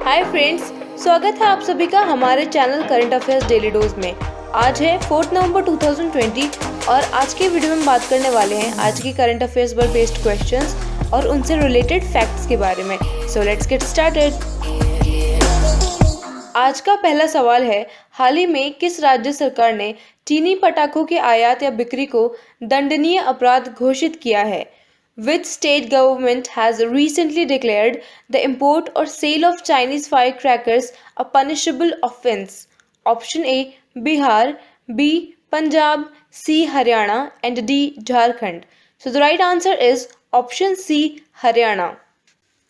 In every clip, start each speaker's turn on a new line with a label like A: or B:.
A: Hi friends, स्वागत है आप सभी का हमारे channel current affairs daily dose में। आज है 4 नवंबर 2020 और आज के वीडियो में हम बात करने वाले हैं आज की करंट अफेयर्स पर बेस्ड क्वेश्चंस और उनसे रिलेटेड फैक्ट्स के बारे में। So let's get started. आज का पहला सवाल है, हाल ही में किस राज्य सरकार ने चीनी पटाखों के आयात या बिक्री को दंडनीय अपराध घोषित किया है? Which state government has recently declared the import or sale of Chinese firecrackers a punishable offense? Option A, Bihar, B, Punjab, C, Haryana, and D, Jharkhand. So the right answer is option C, Haryana.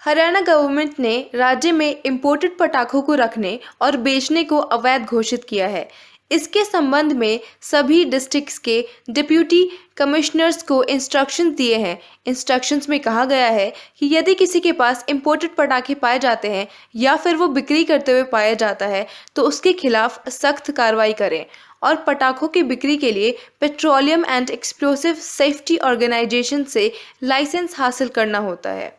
A: Haryana government ने राज्य में imported पटाखों को रखने और बेचने को अवैध घोषित किया है। इसके संबंध में सभी डिस्ट्रिक्ट्स के डिप्यूटी कमिश्नर्स को इंस्ट्रक्शंस दिए हैं। इंस्ट्रक्शंस में कहा गया है कि यदि किसी के पास इंपोर्टेड पटाखे पाए जाते हैं या फिर वो बिक्री करते हुए पाया जाता है तो उसके खिलाफ सख्त कार्रवाई करें और पटाखों की बिक्री के लिए petroleum and explosive safety organisation से लाइसेंस हासिल करना होता है।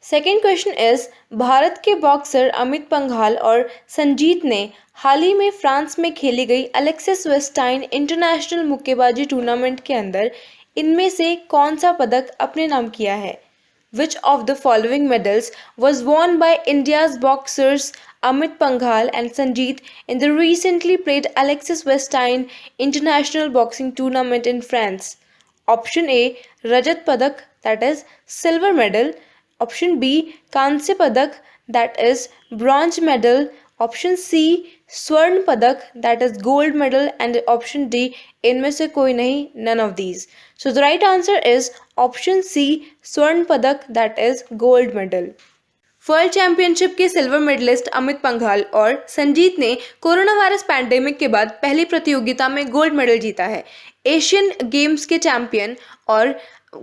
A: सेकेंड क्वेश्चन इज, भारत के बॉक्सर अमित पंघाल और संजीत ने हाल ही में फ्रांस में खेली गई अलेक्सिस वेस्टाइन इंटरनेशनल मुक्केबाजी टूर्नामेंट के अंदर इनमें से कौन सा पदक अपने नाम किया है? Which of the following medals was won by India's boxers Amit Panghal and Sanjeet in the recently played Alexis Westine International Boxing Tournament in France? Option A, Rajat Padak, that is silver medal. Option B, कांस्य पदक, that is bronze medal. Option C, स्वर्ण पदक, that is gold medal. And option D, इनमें से कोई नहीं, none of these. So the right answer is option C, स्वर्ण पदक, that is gold medal. World championship के सिल्वर मेडलिस्ट अमित पंघाल और संजीत ने कोरोना वायरस पैंडेमिक के बाद पहली प्रतियोगिता में गोल्ड मेडल जीता है। एशियन गेम्स के चैंपियन और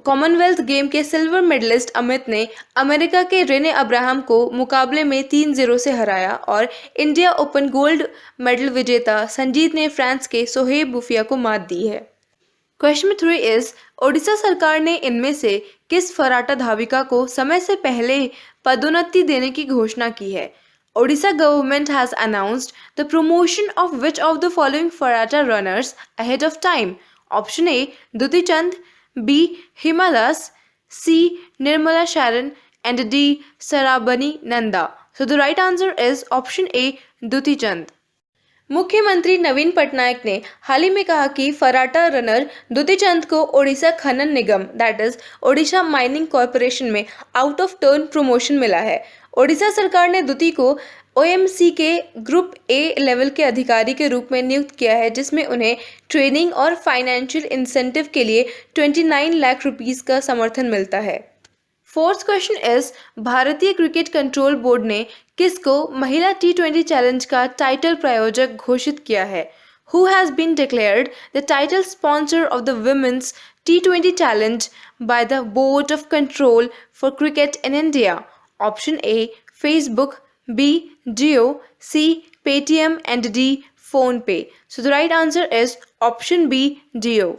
A: कॉमनवेल्थ गेम के सिल्वर मेडलिस्ट अमित ने अमेरिका के रेने अब्राहम को मुकाबले में 3-0 से हराया और इंडिया ओपन गोल्ड मेडल विजेता संजीत ने फ्रांस के सोहेब बुफिया को मात दी है। क्वेश्चन 3 इज, ओडिशा सरकार ने इनमें से किस फर्राटा धाविका को समय से पहले पदोन्नति देने की घोषणा की है? Odisha government has announced the promotion of which of the following फर्राटा runners ahead of time? Option A, Dutee Chand, B, Himalas, C, Nirmala Sharan, and D, Sarabani Nanda. So the right answer is option A, Duti Chand. मुख्यमंत्री नवीन पटनायक ने हाल ही में कहा कि फर्राटा runner Dutee चंद को ओडिशा खनन निगम that is Odisha mining corporation में आउट ऑफ टर्न प्रमोशन मिला है। ओडिशा सरकार ने दुती को ओएमसी के ग्रुप ए लेवल के अधिकारी के रूप में नियुक्त किया है, जिसमें उन्हें ट्रेनिंग और फाइनेंशियल इंसेंटिव के लिए 29 लाख रुपीस का समर्थन मिलता है। फोर्थ क्वेश्चन इज, भारतीय क्रिकेट कंट्रोल बोर्ड ने किसको महिला T20 चैलेंज का टाइटल प्रायोजक घोषित किया है? Who has been declared the title sponsor of the women's T20 challenge by the Board of Control for Cricket in India? Option A, Facebook, B, Jio, C, Paytm, and D, PhonePe. So the right answer is option B, Jio.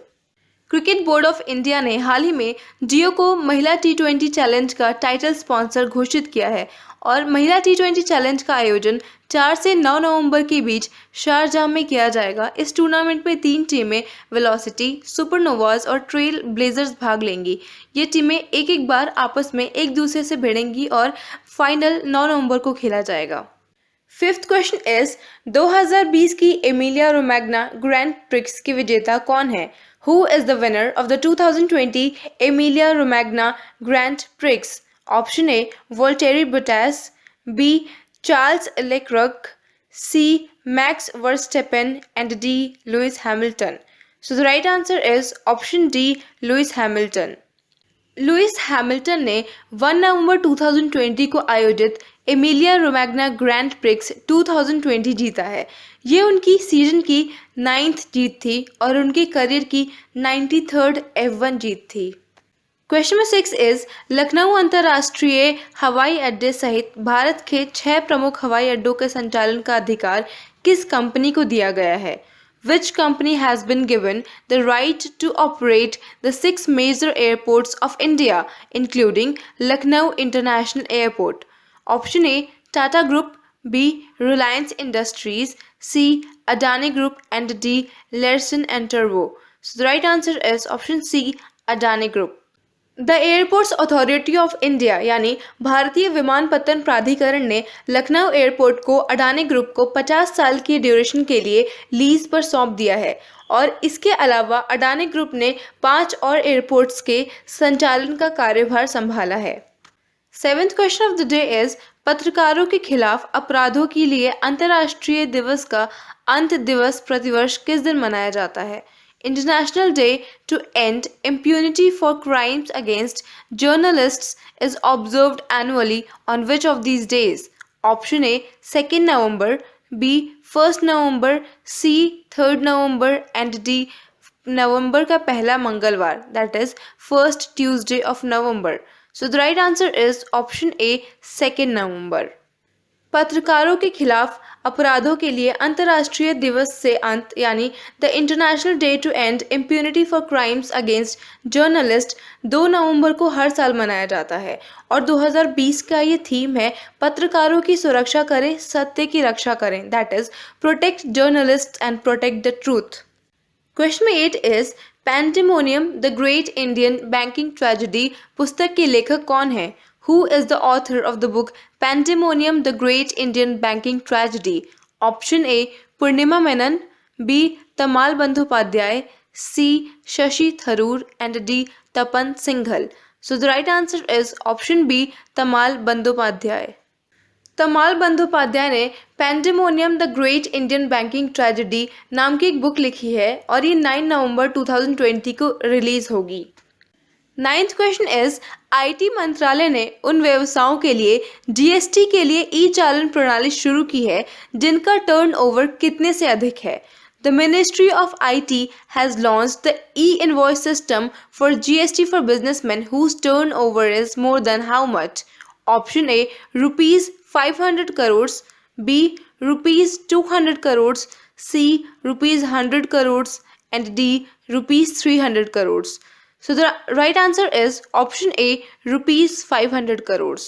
A: Cricket board of India ने हाल ही में जियो को महिला T20 challenge का title sponsor घोषित किया है और महिला T20 चैलेंज का आयोजन 4 से 9 नवंबर के बीच शारजाह में किया जाएगा। इस टूर्नामेंट में 3 टीमें वेलोसिटी, सुपरनोवाज और ट्रेल ब्लेजर्स भाग लेंगी। ये टीमें एक बार आपस में एक दूसरे से भिड़ेंगी और फाइनल 9 नवंबर को खेला जाएगा। फिफ्थ क्वेश्चन इज, 2020 की एमिलिया रोमैग्ना ग्रैंड प्रिक्स की विजेता कौन है? Who is the winner of the 2020 Emilia Romagna Grand Prix? Option A, Valtteri Bottas, B, Charles Leclerc, C, Max Verstappen, and D, Lewis Hamilton. So the right answer is option D, Lewis Hamilton. Lewis Hamilton ने 1 नवंबर 2020 को आयोजित Emilia Romagna grand prix 2020 जीता है। ये उनकी season की 9th जीत थी और उनके करियर की 93rd F1 जीत थी। क्वेश्चन नंबर 6 इज, लखनऊ अंतर्राष्ट्रीय हवाई अड्डे सहित भारत के 6 प्रमुख हवाई अड्डों के संचालन का अधिकार किस कंपनी को दिया गया है? Which company has been given the right to operate the 6 major airports of India, including Lucknow International Airport? Option A, Tata Group, B. Reliance Industries, C. Adani Group, and D. Larsen and Turbo. So the right answer is option C. Adani Group. The airports authority of India यानी भारतीय विमानपत्तन प्राधिकरण ने Lucknow airport को Adani group को 50 साल की duration के लिए लीज पर सौंप दिया है और इसके अलावा अडानी ग्रुप ने 5 और एयरपोर्ट्स के संचालन का कार्यभार संभाला है। Seventh question of the day is पत्रकारों के खिलाफ अपराधों के लिए अंतर्राष्ट्रीय दिवस का अंत दिवस प्रतिवर्ष किस दिन मनाया जाता है? International Day to End Impunity for Crimes Against Journalists is observed annually on which of these days? Option A 2nd November, B 1st November, C 3rd November, and D नवंबर का पहला मंगलवार, that is first Tuesday of November. So the right answer is option A 2nd November. पत्रकारों के खिलाफ अपराधों के लिए अंतर्राष्ट्रीय दिवस से अंत यानी the international day to end impunity for crimes against journalist 2 नवंबर को हर साल मनाया जाता है और 2020 का ये थीम है पत्रकारों की सुरक्षा करें, सत्य की रक्षा करें, that is protect journalist and protect the truth. Question 8 is pandemonium the great Indian banking tragedy पुस्तक के लेखक कौन है? Who is the author of the book Pandemonium, the Great Indian Banking Tragedy? Option A, Purnima Menon, B, Tamal Bandhopadhyay, C, Shashi Tharoor, and D, Tapan Singhal. So the right answer is option B, Tamal Bandhopadhyay. तमाल बंदोपाध्याय ने pandemonium the great Indian banking tragedy नाम की एक book लिखी है और ये 9 नवंबर 2020 को release होगी। नाइन्थ क्वेश्चन इज आईटी मंत्रालय ने उन व्यवसायों के लिए जीएसटी के लिए ई चालन प्रणाली शुरू की है जिनका टर्नओवर कितने से अधिक है? The ministry of IT has launched the e invoice system for GST for businessman whose turnover is more than how much? Option A ₹500 crore, B ₹200 crore, C ₹100 crore and D ₹300 crore. So the right answer is option A, ₹500 crores.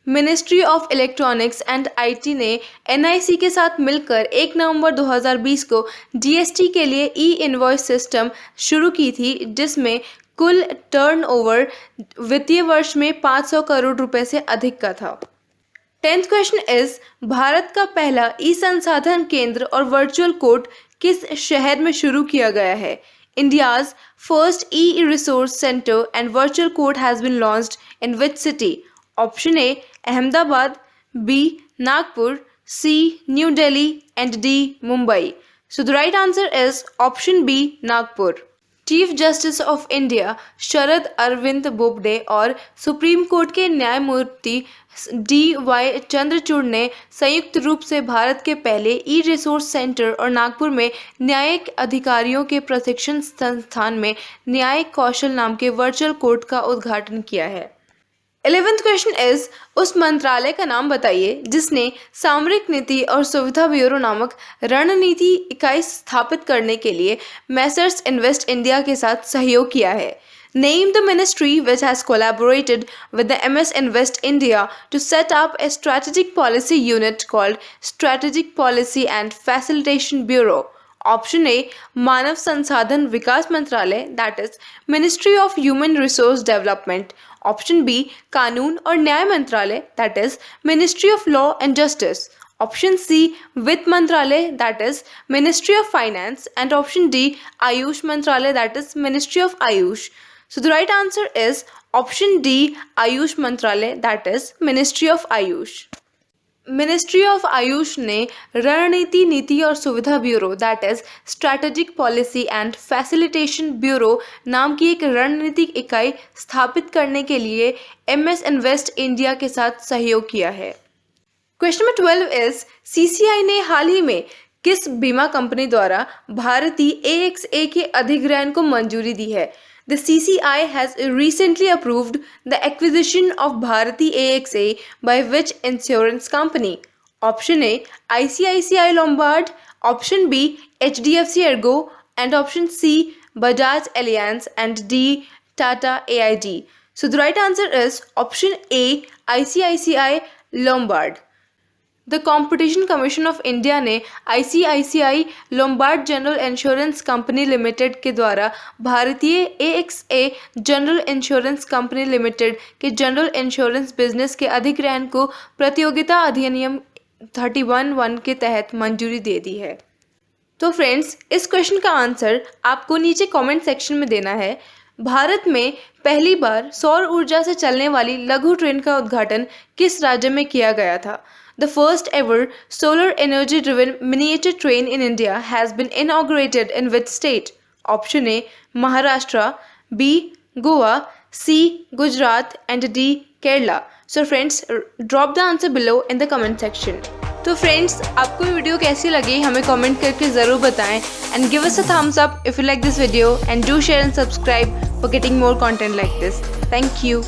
A: Ministry of electronics and IT ने NIC के साथ मिलकर 1 नवंबर 2020 को GST के लिए ई invoice system शुरू की थी जिसमें कुल टर्नओवर वित्तीय वर्ष में 500 करोड़ रुपए से अधिक का था। 10th क्वेश्चन इज भारत का पहला ई संसाधन केंद्र और वर्चुअल कोर्ट किस शहर में शुरू किया गया है? India's first e-resource center and virtual court has been launched in which city? Option A, Ahmedabad, B, Nagpur, C, New Delhi, and D, Mumbai. So the right answer is option B, Nagpur. Chief justice of India Sharad Arvind Bobde और supreme court के न्यायमूर्ति DY Chandrachud ने संयुक्त रूप से भारत के पहले e resource centre और नागपुर में न्यायिक अधिकारियों के प्रशिक्षण संस्थान में न्यायिक कौशल नाम के वर्चुअल कोर्ट का उद्घाटन किया है। 11th क्वेश्चन इज उस मंत्रालय का नाम बताइए जिसने सामरिक नीति और सुविधा ब्यूरो नामक रणनीति इकाई स्थापित करने के लिए मैसर्स इन्वेस्ट इंडिया के साथ सहयोग किया है। Name the ministry which has collaborated with the MS Invest India to set up a strategic policy unit called Strategic Policy and Facilitation Bureau. Option A, मानव संसाधन विकास मंत्रालय, that is Ministry of Human Resource Development. Option B, कानून और न्याय मंत्रालय, that is Ministry of Law and Justice. Option C, वित्त मंत्रालय, that is Ministry of Finance. And option D, Ayush मंत्रालय, that is Ministry of Ayush. So the right answer is option D, Ayush मंत्रालय, that is Ministry of Ayush. Ministry of Ayush ने रणनीति नीति और सुविधा bureau that is strategic policy and facilitation bureau नाम की एक रणनीतिक इकाई स्थापित करने के लिए MS इन्वेस्ट इंडिया के साथ सहयोग किया है। क्वेश्चन नंबर 12 इज CCI ने हाल ही में किस बीमा कंपनी द्वारा भारती AXA के अधिग्रहण को मंजूरी दी है? The CCI has recently approved the acquisition of Bharati AXA by which insurance company? Option A, ICICI Lombard, option B, HDFC Ergo, and option C, Bajaj Allianz, and D, Tata AIG. So the right answer is option A, ICICI Lombard. The competition commission of India ने ICICI Lombard general insurance company limited के द्वारा भारतीय AXA general insurance company limited के general insurance business के अधिग्रहण को प्रतियोगिता अधिनियम 31(1) के तहत मंजूरी दे दी है। तो फ्रेंड्स, इस क्वेश्चन का आंसर आपको नीचे कमेंट सेक्शन में देना है। भारत में पहली बार सौर ऊर्जा से चलने वाली लघु ट्रेन का उद्घाटन किस राज्य में किया गया था? The first ever solar energy driven miniature train in India has been inaugurated in which state? Option A Maharashtra, B Goa, C Gujarat and D Kerala. So friends, drop the answer below in the comment section. तो friends, आपको ये video कैसी लगी हमें comment करके ज़रूर बताएं and give us a thumbs up if you like this video and do share and subscribe for getting more content like this. Thank you.